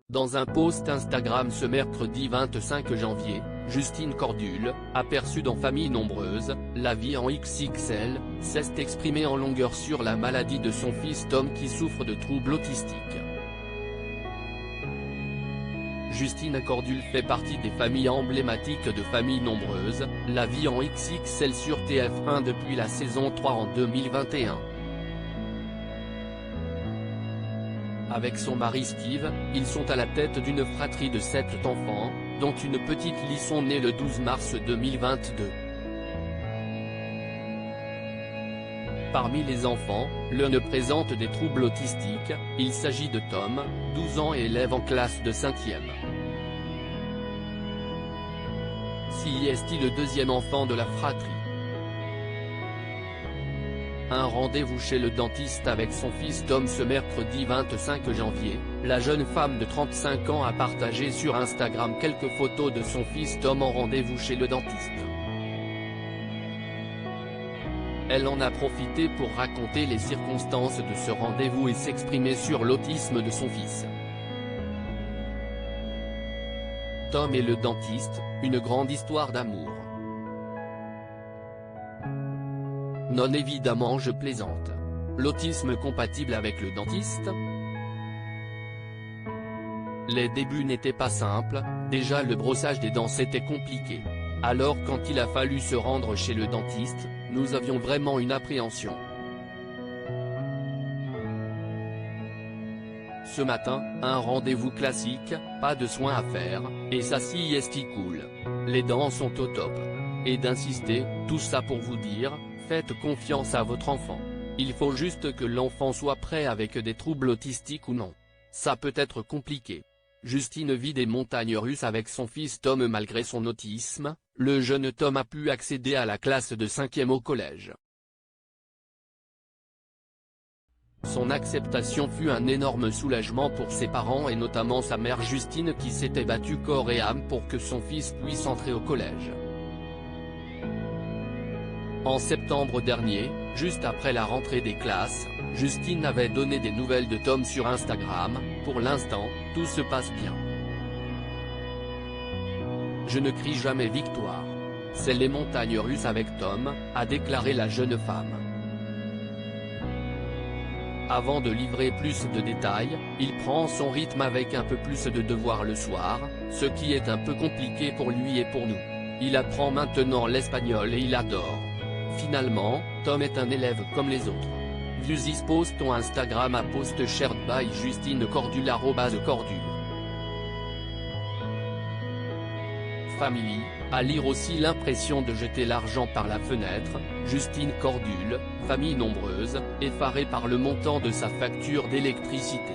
Dans un post Instagram ce mercredi 25 janvier, Justine Cordule, aperçue dans Famille Nombreuse, la vie en XXL, s'est exprimée en longueur sur la maladie de son fils Tom qui souffre de troubles autistiques. Justine Cordule fait partie des familles emblématiques de Famille Nombreuse, la vie en XXL sur TF1 depuis la saison 3 en 2021. Avec son mari Steve, ils sont à la tête d'une fratrie de 7 enfants, dont une petite Lisson née le 12 mars 2022. Parmi les enfants, l'un présente des troubles autistiques, il s'agit de Tom, 12 ans et élève en classe de 5e. C'est le deuxième enfant de la fratrie. Un rendez-vous chez le dentiste avec son fils Tom ce mercredi 25 janvier, la jeune femme de 35 ans a partagé sur Instagram quelques photos de son fils Tom en rendez-vous chez le dentiste. Elle en a profité pour raconter les circonstances de ce rendez-vous et s'exprimer sur l'autisme de son fils. Tom et le dentiste, une grande histoire d'amour. Non, évidemment, je plaisante. L'autisme compatible avec le dentiste? Les débuts n'étaient pas simples, déjà le brossage des dents c'était compliqué. Alors quand il a fallu se rendre chez le dentiste, nous avions vraiment une appréhension. Ce matin, un rendez-vous classique, pas de soins à faire, et ça c'est cool. Les dents sont au top. Et d'insister, tout ça pour vous dire, faites confiance à votre enfant. Il faut juste que l'enfant soit prêt avec des troubles autistiques ou non. Ça peut être compliqué. Justine vit des montagnes russes avec son fils Tom malgré son autisme, le jeune Tom a pu accéder à la classe de 5e au collège. Son acceptation fut un énorme soulagement pour ses parents et notamment sa mère Justine qui s'était battue corps et âme pour que son fils puisse entrer au collège. En septembre dernier, juste après la rentrée des classes, Justine avait donné des nouvelles de Tom sur Instagram. Pour l'instant, tout se passe bien. Je ne crie jamais victoire. C'est les montagnes russes avec Tom, a déclaré la jeune femme. Avant de livrer plus de détails, il prend son rythme avec un peu plus de devoirs le soir, ce qui est un peu compliqué pour lui et pour nous. Il apprend maintenant l'espagnol et il adore. Finalement, Tom est un élève comme les autres. Vusis post ton Instagram à post shared by Justine Cordule @cordule. Family, à lire aussi l'impression de jeter l'argent par la fenêtre, Justine Cordule, famille nombreuse, effarée par le montant de sa facture d'électricité.